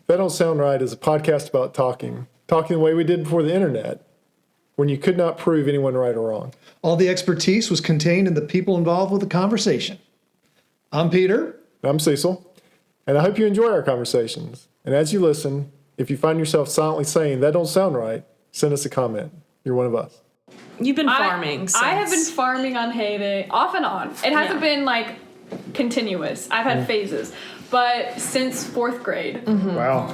That Don't Sound Right is a podcast about talking the way we did before the internet, when you could not prove anyone right or wrong. All the expertise was contained in the people involved with the conversation. I'm Peter. I'm Cecil, and I hope you enjoy our conversations. And as you listen, if you find yourself silently saying, that don't sound right, send us a comment. You're one of us. You've been farming I have been farming on HayDay off and on. It hasn't been like continuous. I've had phases, but since 4th grade. Mm-hmm. Wow.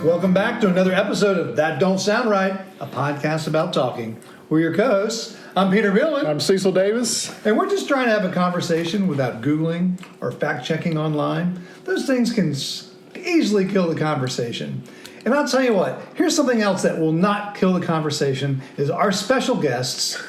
Welcome back to another episode of That Don't Sound Right, a podcast about talking. We're your co-hosts. I'm Peter Millen. I'm Cecil Davis. And we're just trying to have a conversation without Googling or fact-checking online. Those things can easily kill the conversation. And I'll tell you what, here's something else that will not kill the conversation is our special guests,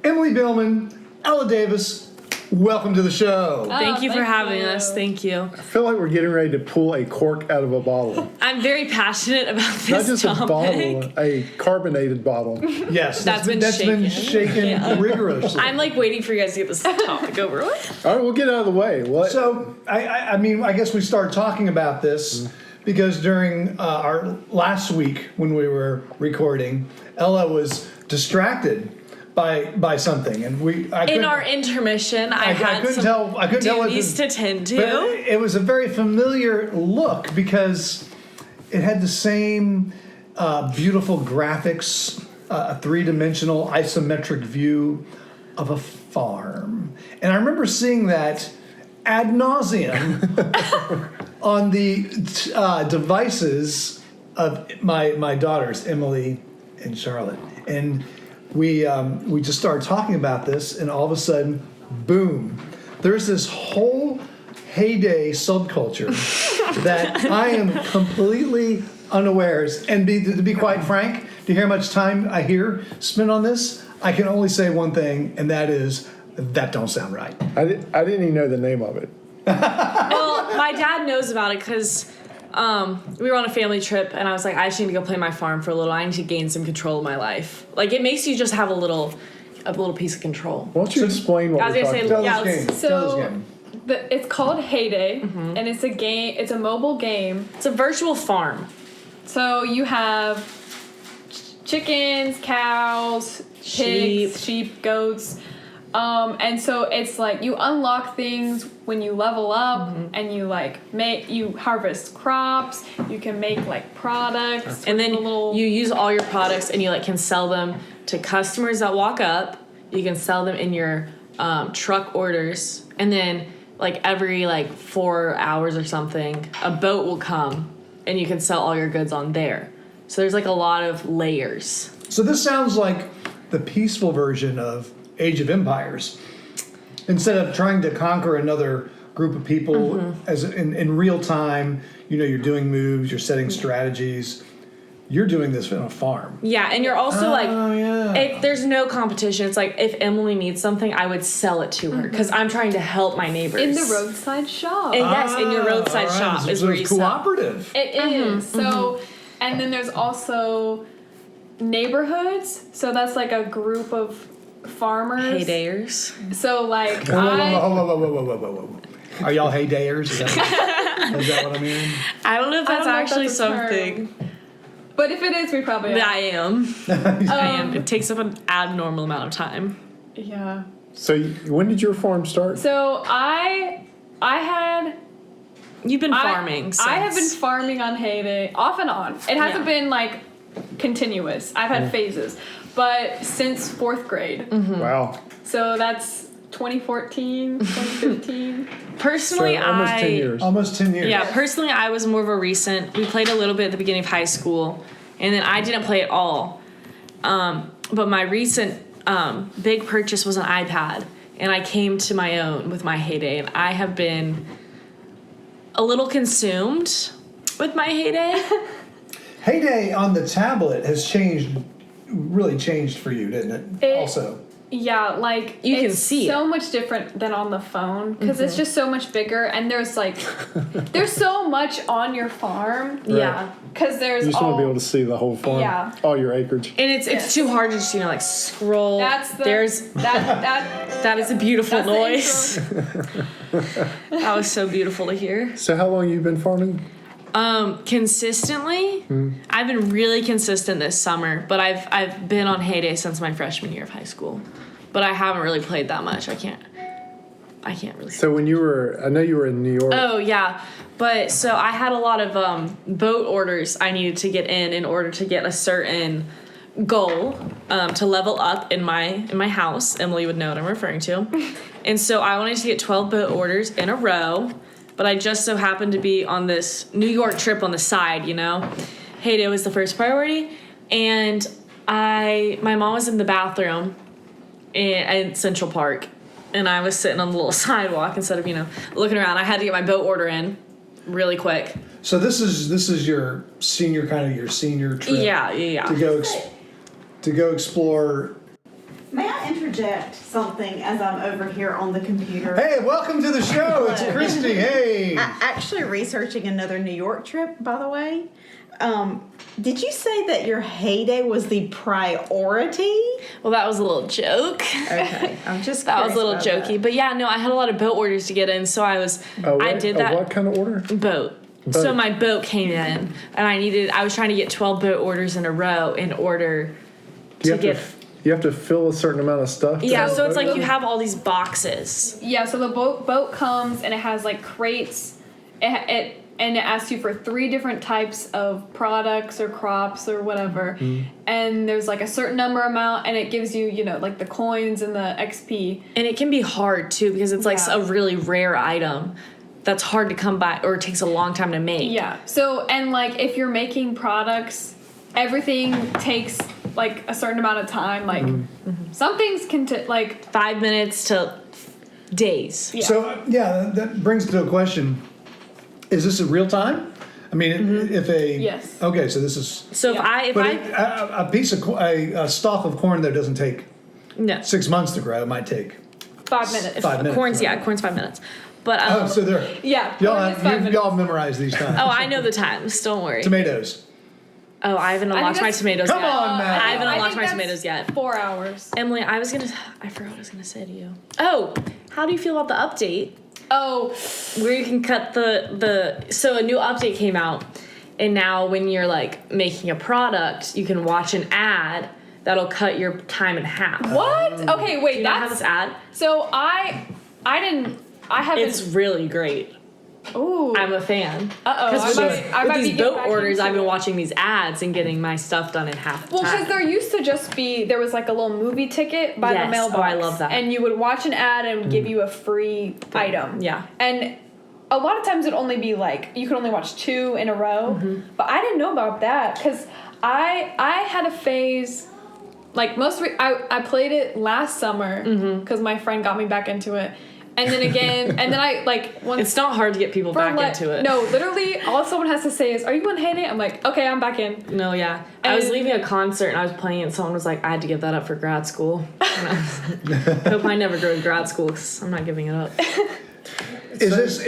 Emily Billman, Ella Davis. Welcome to the show. Thank you for having us. Thank you. I feel like we're getting ready to pull a cork out of a bottle. I'm very passionate about this Not just topic. a bottle, a carbonated bottle. Yes, That's been shaken rigorously. I'm like waiting for you guys to get this topic over with. All right, we'll get out of the way. What? So, I mean, I guess we started talking about this because during our last week when we were recording, Ella was distracted by something, and in our intermission, I couldn't tell duties to tend to. But it was a very familiar look because it had the same beautiful graphics, a three-dimensional isometric view of a farm, and I remember seeing that ad nauseum on the devices of my daughters, Emily and Charlotte, and we just started talking about this, and all of a sudden, boom, there's this whole HayDay subculture that I am completely unawares. And to be quite frank, to hear how much time I hear spent on this, I can only say one thing, and that is, that don't sound right. I didn't even know the name of it. Well, my dad knows about it because we were on a family trip, and I was like, I just need to go play my farm for a little. I need to gain some control of my life. Like, it makes you just have a little piece of control. Why don't you explain what we're talking about? Tell this game. So it's called HayDay, and it's a game. It's a mobile game. It's a virtual farm. So you have chickens, cows, pigs, sheep, goats. And so it's like you unlock things when you level up, and you harvest crops. You can make like products, and then you use all your products, and you can sell them to customers that walk up. You can sell them in your truck orders, and then every 4 hours or something, a boat will come, and you can sell all your goods on there. So there's a lot of layers. So this sounds like the peaceful version of Age of Empires. Instead of trying to conquer another group of people as in real time, you're doing moves, you're setting strategies. You're doing this on a farm. Yeah, and you're also if there's no competition. It's like if Emily needs something, I would sell it to her because I'm trying to help my neighbors. In the roadside shop. And yes, in your roadside shop is where you sell. Cooperative. It is. So, and then there's also neighborhoods. So that's a group of farmers. HayDayers. So Whoa. Are y'all HayDayers? Is that what I'm hearing? I don't know if that's actually something. But if it is, we probably are. I am. I am. It takes up an abnormal amount of time. Yeah. So when did your farm start? So I had... You've been farming since. I have been farming on HayDay off and on. It hasn't been continuous. I've had phases. But since 4th grade. Wow. So that's 2014, 2015. Personally, so almost 10 years. Almost 10 years. Yeah, personally, I was more of a recent. We played a little bit at the beginning of high school, and then I didn't play at all. But my recent big purchase was an iPad, and I came to my own with my HayDay, and I have been a little consumed with my HayDay. HayDay on the tablet has really changed for you, didn't it? Also. Yeah, like You can it's see so much different than on the phone because it's just so much bigger, and there's like there's so much on your farm. Yeah. Because there's You just want all to be able to see the whole farm, Yeah. all your acreage. And it's too hard to just, like scroll. that That is a beautiful that's the noise. intro. That was so beautiful to hear. So how long you been farming? Consistently, I've been really consistent this summer, but I've been on HayDay since my freshman year of high school, but I haven't really played that much. I can't really. So when you were, I know you were in New York. Oh yeah, but so I had a lot of boat orders I needed to get in order to get a certain goal to level up in my house. Emily would know what I'm referring to, and so I wanted to get 12 boat orders in a row. But I just so happened to be on this New York trip on the side, HayDay was the first priority. And my mom was in the bathroom in Central Park. And I was sitting on the little sidewalk instead of, looking around. I had to get my boat order in really quick. So this is your senior trip. Yeah. To go explore. May I interject something as I'm over here on the computer? Hey, welcome to the show. It's Hello. Christy. Hey. Actually researching another New York trip, by the way. Did you say that your HayDay was the priority? Well, that was a little joke. Okay, I'm just That was a little curious about jokey. But yeah, no, I had a lot of boat orders to get in. So I did that. What kind of order? Boat. So my boat came in, and I was trying to get 12 boat orders in a row in order to get. You have to fill a certain amount of stuff. Yeah, so it's like you have all these boxes. Yeah, so the boat comes and it has like crates. It asks you for 3 different types of products or crops or whatever, and there's like a certain number amount, and it gives you like the coins and the XP. And it can be hard too because it's like Yeah. a really rare item that's hard to come by or it takes a long time to make. Yeah. So and like if you're making products, everything takes like a certain amount of time. Like some things can take like 5 minutes to days. Yeah. So that brings to a question. Is this in real time? I mean, if a Yes. Okay, so this is. So Yeah. if But I a piece of a stalk of corn though doesn't take no 6 months to grow. It might take 5 minutes. 5 minutes. corn's right? corn's 5 minutes. But Oh, so there. Yeah. Y'all corn is 5 minutes. y'all memorized these times. oh, I know the times. Don't worry. Tomatoes. Oh, I haven't I think unlocked my that's- tomatoes Come yet. on, Matt. I haven't I unlocked think my that's tomatoes yet. 4 hours. Emily, I forgot what I was gonna say to you. Oh, how do you feel about the update? Oh, Where you can cut so a new update came out, and now when you're like making a product, you can watch an ad that'll cut your time in half. what? Okay, wait. Do you not have That's this ad? so I haven't. It's really great. Ooh. I'm a fan. Uh-oh, Because I with, might with be these getting boat back orders, into I've been it. watching these ads and getting my stuff done in half the Well, time. because there used to just be there was like a little movie ticket by Yes. the mailbox. Oh, I love that. And you would watch an ad and give you a free item. Yeah. And a lot of times it'd only be like you could only watch 2 in a row. Mm-hmm. But I didn't know about that because I had a phase. Like I played it last summer because my friend got me back into it, and then again, and then I like once. It's not hard to get people back into it. No, literally, all someone has to say is, "Are you on HayDay?" I'm like, "Okay, I'm back in." No, yeah. I was And- leaving a concert and I was playing it, and someone was like, I had to give that up for grad school. And I was like, hope I never go to grad school because I'm not giving it up. Is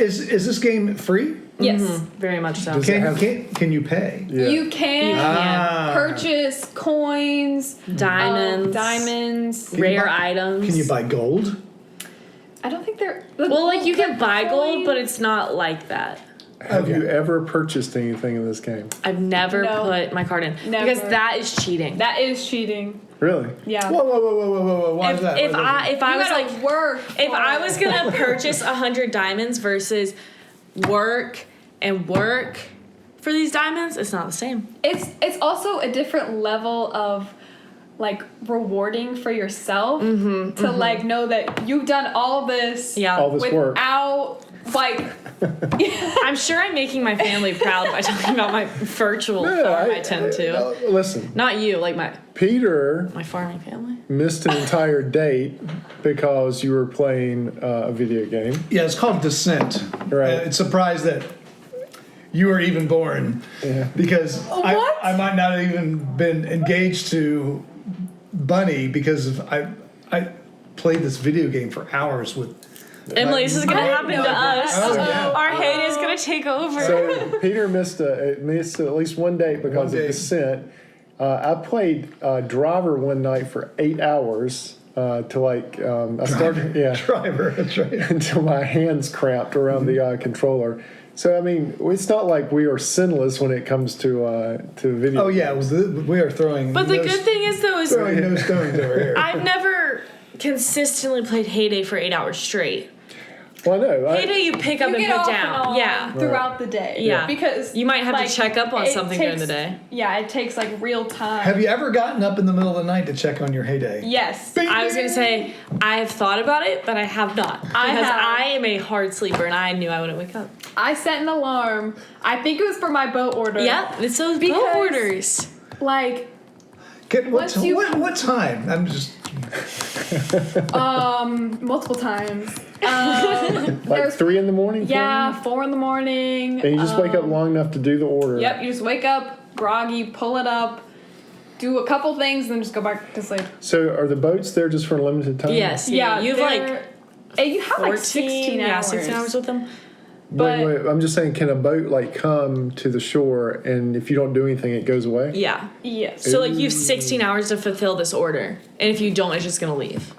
this game free? Yes, Very much so. Does it have- Can you pay? Yeah. you can Ah. purchase coins, Diamonds, you rare buy- items. Can you buy gold? I don't think they're. Well, like you can buy gold, coin- but it's not like that. Have you ever purchased anything in this game? I've never No. put my card in Never. because that is cheating. That is cheating. Really? Yeah. Whoa! Why is that? if Why is that? I You was gotta like work. if for I it. was gonna purchase 100 diamonds versus work for these diamonds, it's not the same. It's also a different level of like rewarding for yourself to like know that you've done all this Yeah. All this work. without like I'm sure I'm making my family proud by talking about my virtual farm I tend to. Listen, Not you, like my Peter farming family. missed an entire date because you were playing a video game. Yeah, it's called Descent. Right. It's surprised that you were even born. Yeah. Because What? I might not have even been engaged to Bunny because I played this video game for hours with. Emily, this is gonna happen to us. Oh, yeah. Our hate is gonna take over. So Peter missed at least one date because of day. descent. I played Driver one night for 8 hours to like I started Driver, that's right. until my hands cramped around the controller. So I mean, it's not like we are sinless when it comes to video. Oh yeah, we are throwing. But the good thing is though is throwing no stones over here. I've never consistently played HayDay for 8 hours straight. Well, I know. HayDay you pick up You and get put off down. and on Yeah. throughout the day. Yeah. Because You might have like, to check up on it something during the day. Yeah, it takes like real time. Have you ever gotten up in the middle of the night to check on your heyday? Yes. I was gonna say I have thought about it, but I have not because I am a hard sleeper and I knew I wouldn't wake up. I set an alarm. I think it was for my boat order. Yeah, it's those boat Because- orders. Like, What Once you- time? I'm just. multiple times. Like there's- 3 in the morning. Yeah, 4 in the morning. And you just wake up long enough to do the order. Yep, you just wake up, groggy, pull it up, do a couple things, then just go back to sleep. So are the boats there just for a limited time? Yes, yeah. You have like you have 14, like 16 hours. Yeah, 16 hours with them. But Wait, I'm just saying, can a boat like come to the shore and if you don't do anything, it goes away? Yeah. yes. So like you have 16 hours to fulfill this order, and if you don't, it's just gonna leave.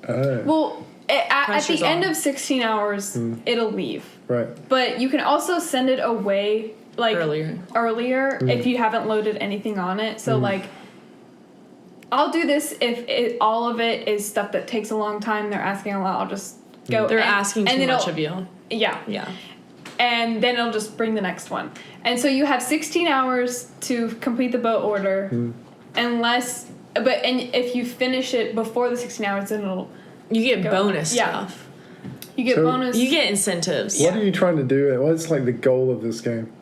Well, at Pressure's the end on. of 16 hours, it'll leave. Right. But you can also send it away like Earlier. if you haven't loaded anything on it. So like I'll do this if all of it is stuff that takes a long time. They're asking a lot. I'll just go. They're and- asking and too then much it'll- of you. Yeah. Yeah. And then it'll just bring the next one. And so you have 16 hours to complete the boat order, unless. But if you finish it before the 16 hours, then it'll. You get Go. bonus Yeah. stuff. You get So- bonus. You get incentives. What are you trying to do? What's like the goal of this game?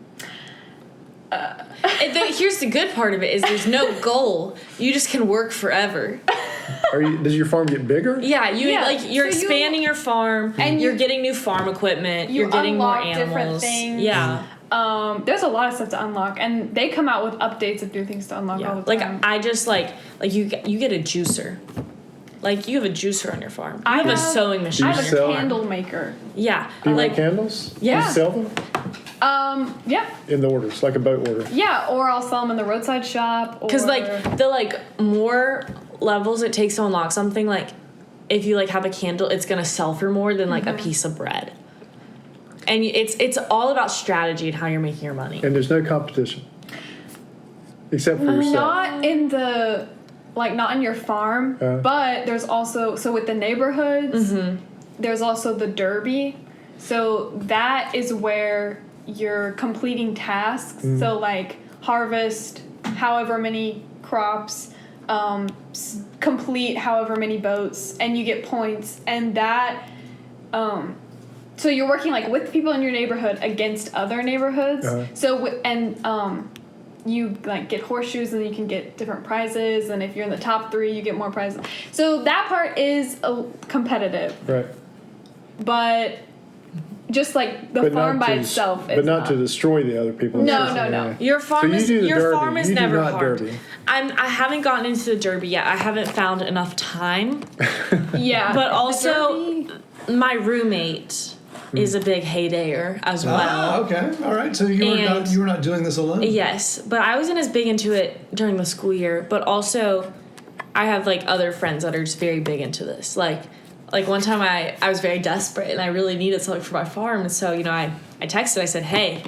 Here's the good part of it is there's no goal. You just can work forever. Does your farm get bigger? Yeah, you're So you- expanding your farm, and you're you- getting new farm equipment. you You're getting more unlock different animals. things. Yeah, There's a lot of stuff to unlock, and they come out with updates of new things to unlock all yeah. the Like time. I just like you get a juicer. Like you have a juicer on your farm. I I have a have- sewing machine. I you have a sell- candle maker. Yeah, Do you like make candles? Yeah. Do you sell them Yeah, in the orders, like a boat order? yeah, or I'll sell them in the roadside shop. because or- like the more levels it takes to unlock something. Like if you like have a candle, it's gonna sell for more than like a piece of bread. And it's all about strategy and how you're making your money. And there's no competition except for yourself. not in the not in your farm, but there's also with the neighborhoods. There's also the derby, so that is where you're completing tasks. So like harvest however many crops, complete however many boats, and you get points, and that. So you're working like with people in your neighborhood against other neighborhoods. So you like get horseshoes and you can get different prizes, and if you're in the top 3 you get more prizes. So that part is competitive, Right. but just like the farm by itself But is not to destroy the other people. No. Your farm So you do the your derby. farm is You do never not hard. derby. I haven't gotten into the derby yet. I haven't found enough time. Yeah, But the also, derby- my roommate is a big HayDayer as well. Ah, okay. All right. So you were not doing this alone. Yes, but I wasn't as big into it during the school year. But also, I have like other friends that are just very big into this. Like one time I was very desperate and I really needed something for my farm. And so, I texted, I said, hey,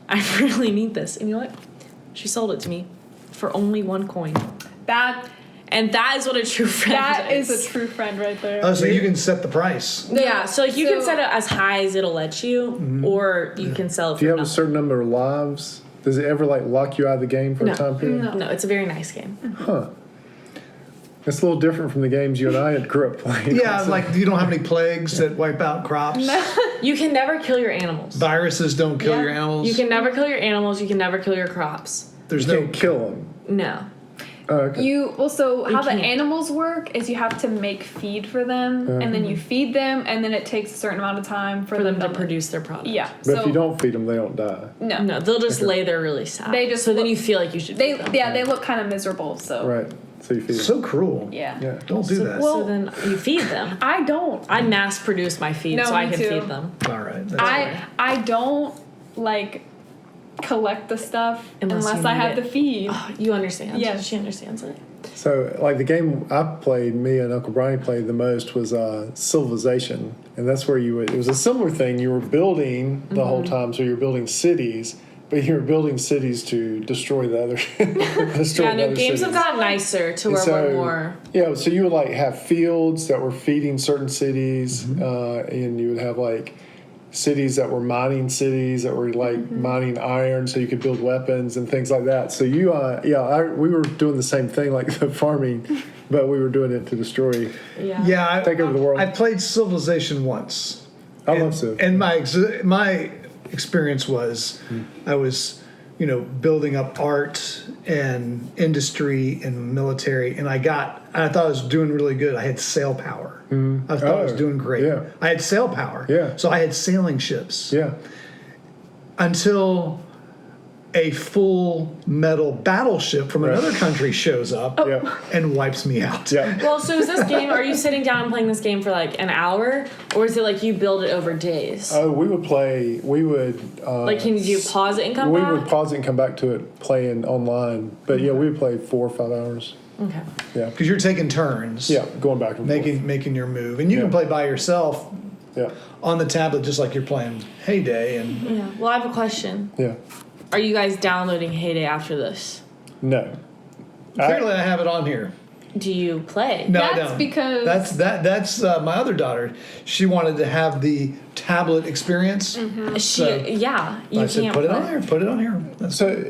I really need this. And you know what? She sold it to me for only 1 coin. And that is what a true friend that is. is a true friend right there. Oh, so you can set the price. Yeah, so like you can So- set it as high as it'll let you, or you can sell it for Do you have a nothing. certain number of lives? Does it ever like lock you out of the game for No. a time period? No, it's a very nice game. Huh. It's a little different from the games you and I had grew up playing. Yeah, like you don't have any plagues that wipe out crops. You can never kill your animals. Viruses don't kill Yeah. your animals. You can never kill your animals. You can never kill your crops. There's You no can't kill them. No. Oh, okay. You How the can't. animals work is you have to make feed for them, and then you feed them, and then it takes a certain amount of time for them to produce their product. Yeah. But if you don't feed them, they don't die. No. No, they'll just lay there really sad. They just so then look- you feel like you should. feed them. They look kind of miserable. So Right. So you feed them. So cruel. yeah. Yeah. Don't do that. So then you feed them. I don't. I mass produce my feed No, so I me can too. feed them. All right. That's fine. I don't like collect the stuff Unless unless you I need have it. the feed. Oh, you understand? Yes. She understands it. So, like the game I played, me and Uncle Brian played the most was Civilization, and that's where it was a similar thing. You were building the whole time, so you're building cities, but you were building cities to destroy the other. destroy Yeah, the no, other games cities. have gotten nicer to And where so, we're more. Yeah, so you would like have fields that were feeding certain cities, and you would have like cities that were mining cities that were like mining iron, so you could build weapons and things like that. So we were doing the same thing, like the farming, but we were doing it to destroy. Yeah. Yeah, Take over the world. I played Civilization once. I love Civ. And my experience was, I was, building up art and industry and military, and I thought I was doing really good. I had sail power. I thought I was doing great. Yeah. I had sail power. Yeah. So I had sailing ships. Yeah. Until a full metal battleship from another country shows up Yeah. and wipes me out. Yeah. Well, so is this game? Are you sitting down and playing this game for like an hour, or is it like you build it over days? Oh, we would play. We would. Like, can you pause it and come we back? would pause it and come back to it playing online. But yeah, we would play 4 or 5 hours. Okay. Yeah. Because you're taking turns. Yeah, going back and forth. Making your move, and you can Yeah. play by yourself Yeah. Oh, on the tablet, just like you're playing HayDay. And Yeah. Well, I have a question. Yeah. Are you guys downloading HayDay after this? No. apparently, I have it on here. Do you play? No, I That's don't. because- that's my other daughter. She wanted to have the tablet experience. Yeah. You I can't said, put it play. on here. Put it on here. That's So,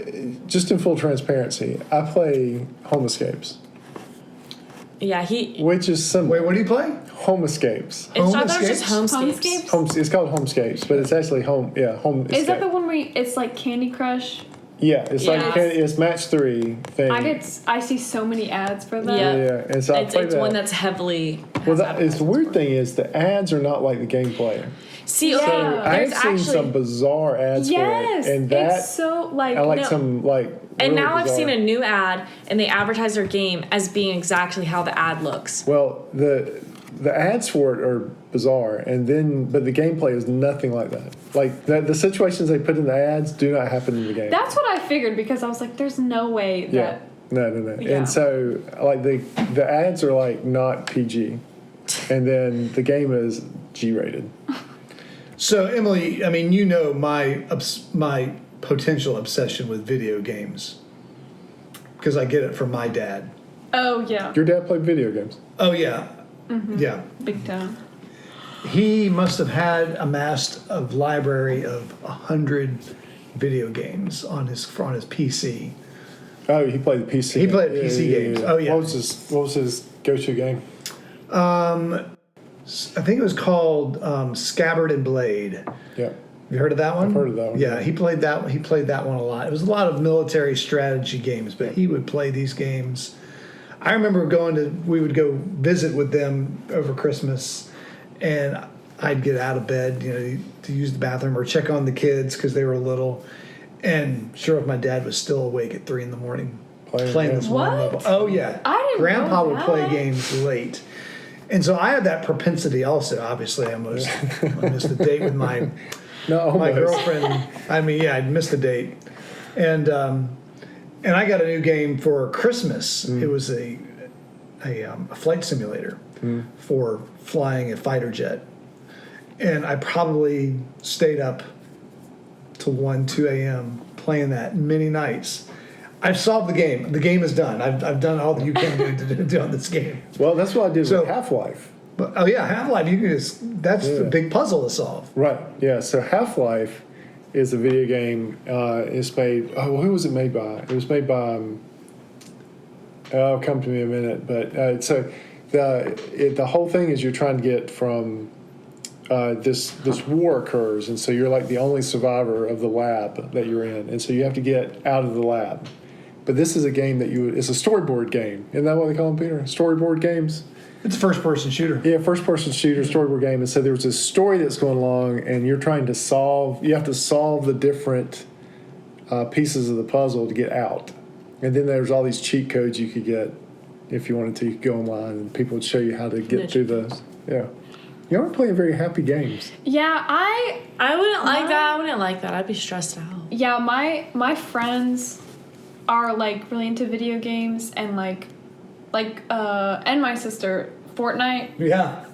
just in full transparency, I play Home Escapes, Yeah. He. which is similar. Wait, what do you play? Home Escapes. It's I thought it was just Homescapes? Homescapes. It's called Homescapes, but it's actually home. Yeah, Home. Is that Escape. the one where it's like Candy Crush? Yeah, it's like Yeah. it's match 3 thing. I see so many ads for that. Yeah. Yeah, and so I It's play that. one that's heavily. Well, has it's the weird thing is the ads are not like the gameplay. See, Yeah. okay, I've there's seen actually. some bizarre ads Yes, for it, and that it's so like I like no. some like. And really now I've bizarre. seen a new ad, and they advertise their game as being exactly how the ad looks. Well, the ads for it are bizarre, but the gameplay is nothing like that. Like the situations they put in the ads do not happen in the game. That's what I figured because I was like, there's no way yeah. that. No. Yeah. And so like the ads are like not PG, and then the game is G-rated. So, Emily, I mean, my potential obsession with video games, because I get it from my dad. Oh yeah, Your dad played video games. Oh yeah, yeah. big time. He must have had amassed a library of 100 video games on his PC. Oh, he played the PC. He played PC games. Oh, yeah. What was his go-to game? I think it was called Scabbard and Blade. Yeah. You heard of that one? I've heard of that one, Yeah, yeah. he played that. He played that one a lot. It was a lot of military strategy games, but he would play these games. I remember we would go visit with them over Christmas, and I'd get out of bed, to use the bathroom or check on the kids because they were little. And sure enough, my dad was still awake at 3 a.m. playing this one What? level. Oh yeah, I didn't Grandpa know would play that. games late. And so I have that propensity also. Obviously, I missed a date with my No, girlfriend. I mean, yeah, I'd missed a date, and I got a new game for Christmas. It was a flight simulator for flying a fighter jet, and I probably stayed up till 2 a.m. playing that many nights. I've solved the game. The game is done. I've done all that you can do on this game. Well, that's what I did So- with Half-Life. But, oh yeah, Half-Life. You can that's the big puzzle to solve. Right. Yeah. So Half-Life is a video game. It's made. Oh, who was it made by? It was made by. It'll come to me in a minute. But so the whole thing is you're trying to get from. This war occurs, and so you're like the only survivor of the lab that you're in, and so you have to get out of the lab. But this is a game that it's a storyboard game. Isn't that what they call them, Peter? Storyboard games? It's a first-person shooter. Yeah, first-person shooter, storyboard game. And so there's this story that's going along, and you have to solve the different pieces of the puzzle to get out. And then there's all these cheat codes you could get if you wanted to. You could go online, and people would show you how to get through those. Yeah. You aren't playing very happy games. Yeah, I wouldn't like that. I wouldn't like that. I'd be stressed out. Yeah, my friends are like really into video games and like and my sister Fortnite. Yeah.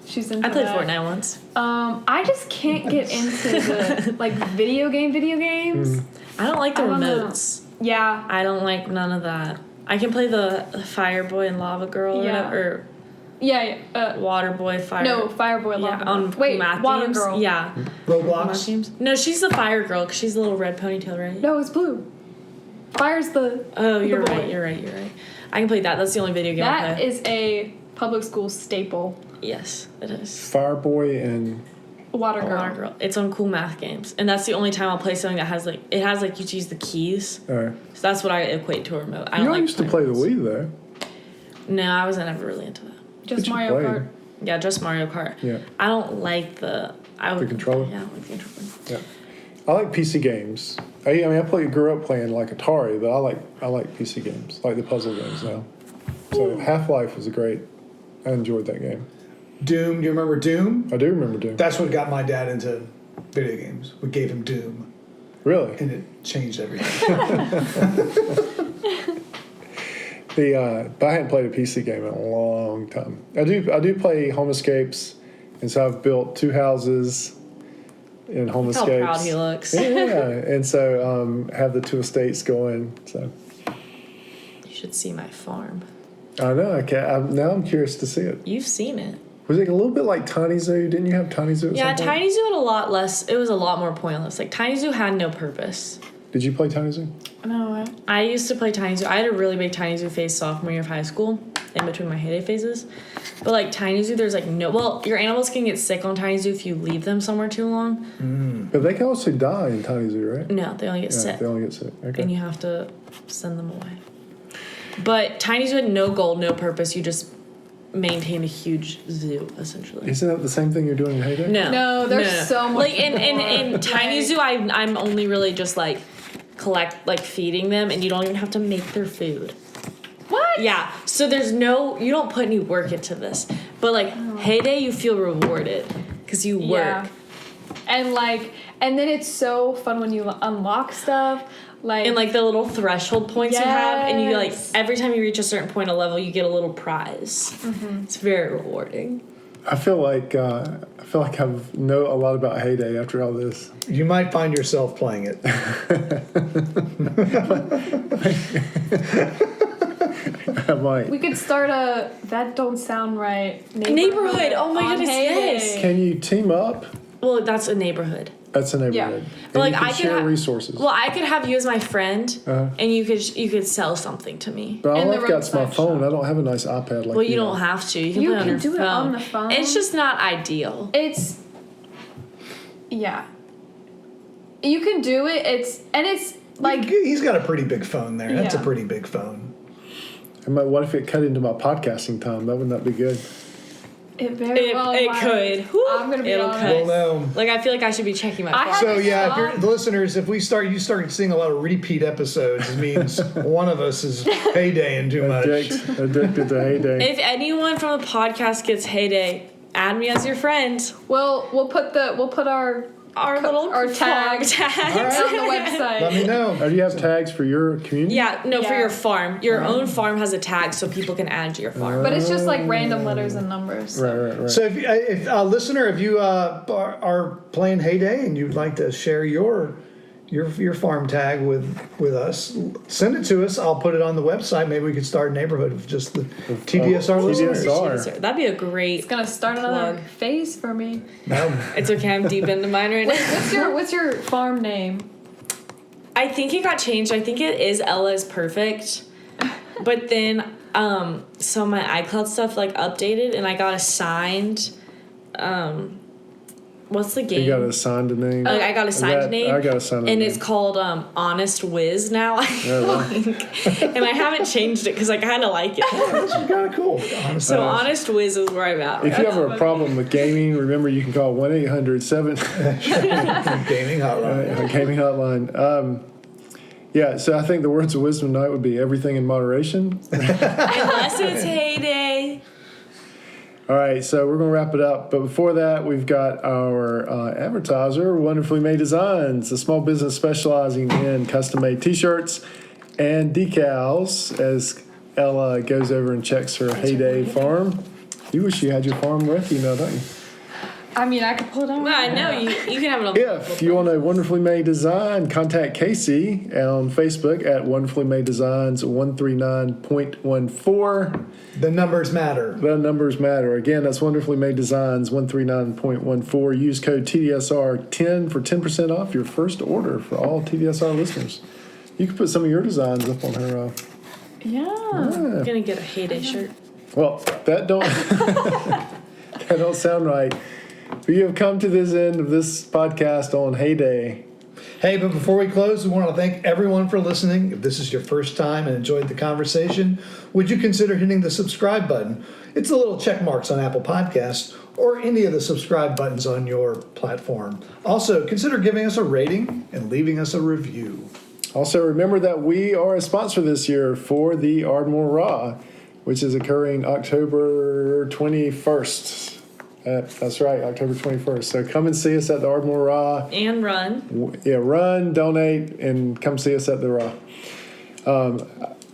She's into I played that. Fortnite once. I just can't get into the like video games. I don't like the I don't know. remotes. Yeah. I don't like none of that. I can play the Fire Boy and Lava Girl Yeah. or Yeah. Water Boy, Fire. No, Fireboy, Yeah, Lava Girl. on Wait, math Water games. Girl. Yeah. Math Roblox. games. No, she's the Fire Girl because she's the little red ponytail, right? No, it's blue. Fire's the. Oh, the you're boy. right. You're right. I can play that. That's the only video game I That play. is a public school staple. Yes, it is. Fireboy and Water Girl. Water Girl. It's on cool math games, and that's the only time I'll play something that has like you have to use the keys. all right. So that's what I equate to a remote. I You don't all like used to play the playing Wii though. No, I was never really into that. Just you Mario play? Kart. Yeah, just Mario Kart. Yeah. I don't like the controller? Yeah, I don't like the controller. Yeah. I like PC games. I grew up playing like Atari, but I like PC games, like the puzzle games now. So Half-Life was I enjoyed that game. Doom. Do you remember Doom? I do remember Doom. That's what got my dad into video games. We gave him Doom, Really? and it changed everything. But I hadn't played a PC game in a long time. I do play Home Escapes, and so I've built 2 houses in Home How Escapes. proud he looks. Yeah, and so have the 2 estates going. So You should see my farm. I know. Now I'm curious to see it. You've seen it. Was it a little bit like Tiny Zoo? Didn't you have Tiny Zoo? At Yeah, some point? Tiny Zoo had a lot less. It was a lot more pointless. Like Tiny Zoo had no purpose. Did you play Tiny Zoo? No. I used to play Tiny Zoo. I had a really big Tiny Zoo phase sophomore year of high school, in between my HayDay phases. But like Tiny Zoo, there's like no. Well, your animals can get sick on Tiny Zoo if you leave them somewhere too long. But they can also die in Tiny Zoo, right? No, they only get Yeah, sick, they only get sick. Okay. and you have to send them away. But Tiny Zoo had no goal, no purpose. You just maintain a huge zoo, essentially. Isn't that the same thing you're doing in HayDay? No, there's so much Like in more. Tiny Zoo, I'm only really just like feeding them, and you don't even have to make their food. What? Yeah, so you don't put any work into this. But like HayDay, you feel rewarded because you work. Yeah. And then it's so fun when you unlock stuff. And like the little threshold points you have, and you like Yes. every time you reach a certain point of level, you get a little prize. Mm-hmm. It's very rewarding. I feel like I know a lot about HayDay after all this. You might find yourself playing it. I might. we could start a that don't sound right Neighborhood. Oh my on goodness, HayDay. yes. Can you team up? Well, that's a neighborhood. That's a neighborhood. Yeah. And But like you can I could share have resources. Well, I could have you as my friend, Uh-huh. and you could sell something to me. But all in the I've got's my roadside phone. shop. I don't have a nice iPad like Well, you you don't have to. You can You play on can your do it phone. on the phone. It's just not ideal. It's yeah. You can do it. It's like He's got a pretty big phone there. That's a Yeah. pretty big phone. What if it cut into my podcasting time? That would not be good. it very well it might. could. Whew, I'm gonna be it'll honest. cut. Well, no. Like I feel like I should be checking my I phone. had So this yeah, if you're, job. the listeners, if you start seeing a lot of repeat episodes, it means one of us is HayDaying too much. Addicted to HayDay. If anyone from the podcast gets HayDay, add me as your friend. We'll put our Little our farm tags tags. on the website. Let me know. Do you have tags for your community? Yeah, no, for Yeah. your farm. Your own farm has a tag so people can add to your farm. But it's just like random letters and numbers. Right. So if listener, if you are playing HayDay and you'd like to share your farm tag with us, send it to us. I'll put it on the website. Maybe we could start a neighborhood of just the TDSR listeners. TDSR. That'd be a great. It's gonna start another Plug. phase for me. It's okay. I'm deep into mine right Wait, now. what's your farm name? I think it got changed. I think it is Ella is Perfect. But then some of my iCloud stuff like updated and I got assigned what's the game? You got assigned a name. Like, I got assigned a name. I got assigned a and name. it's called Honest Whiz now. wow. And I haven't changed it because I kind of like it. This is kind of cool. Honestly. So Honest Whiz is where I'm at. If Right you have now. a problem with gaming, remember you can call 1-800-7 Gaming hotline. gaming hotline. Yeah, so I think the words of wisdom tonight would be everything in moderation. Unless it's HayDay. All right, so we're going to wrap it up. But before that, we've got our advertiser, Wonderfully Made Designs, a small business specializing in custom-made T-shirts and decals as Ella goes over and checks her HayDay farm. You wish you had your farm with you now, don't you? I mean, I could pull it out. Well, I know you can have it on. If you want a Wonderfully Made Design, contact Casey on Facebook at Wonderfully Made Designs 139.14. The numbers matter. The numbers matter. Again, that's Wonderfully Made Designs 139.14. Use code TDSR10 for 10% off your first order for all TDSR listeners. You can put some of your designs up on her. Yeah. I'm gonna get a HayDay shirt. Well, that don't that don't sound right. We have come to this end of this podcast on HayDay. Hey, but before we close, we want to thank everyone for listening. If this is your first time and enjoyed the conversation, would you consider hitting the subscribe button? It's the little check marks on Apple Podcasts or any of the subscribe buttons on your platform. Also, consider giving us a rating and leaving us a review. Also, remember that we are a sponsor this year for the Ardmore Raw, which is occurring October 21st. That's right, October 21st. So come and see us at the Ardmore Raw. And run. Yeah, run, donate, and come see us at the Raw.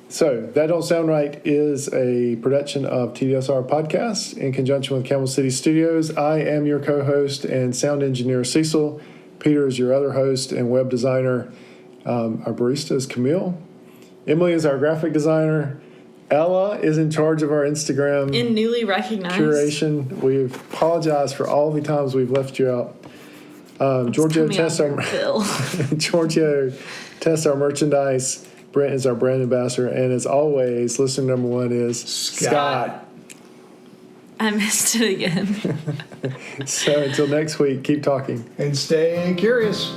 So, That Don't Sound Right is a production of TDSR Podcast in conjunction with Camel City Studios. I am your co-host and sound engineer, Cecil. Peter is your other host and web designer. Our barista is Camille. Emily is our graphic designer. Ella is in charge of our Instagram And newly recognized. curation. We apologize for all the times we've left you out. Giorgio Coming tests out our your bill. Giorgio tests our merchandise. Brent is our brand ambassador, and as always, listener number one is Scott. I missed it again. So until next week, keep talking. And stay curious.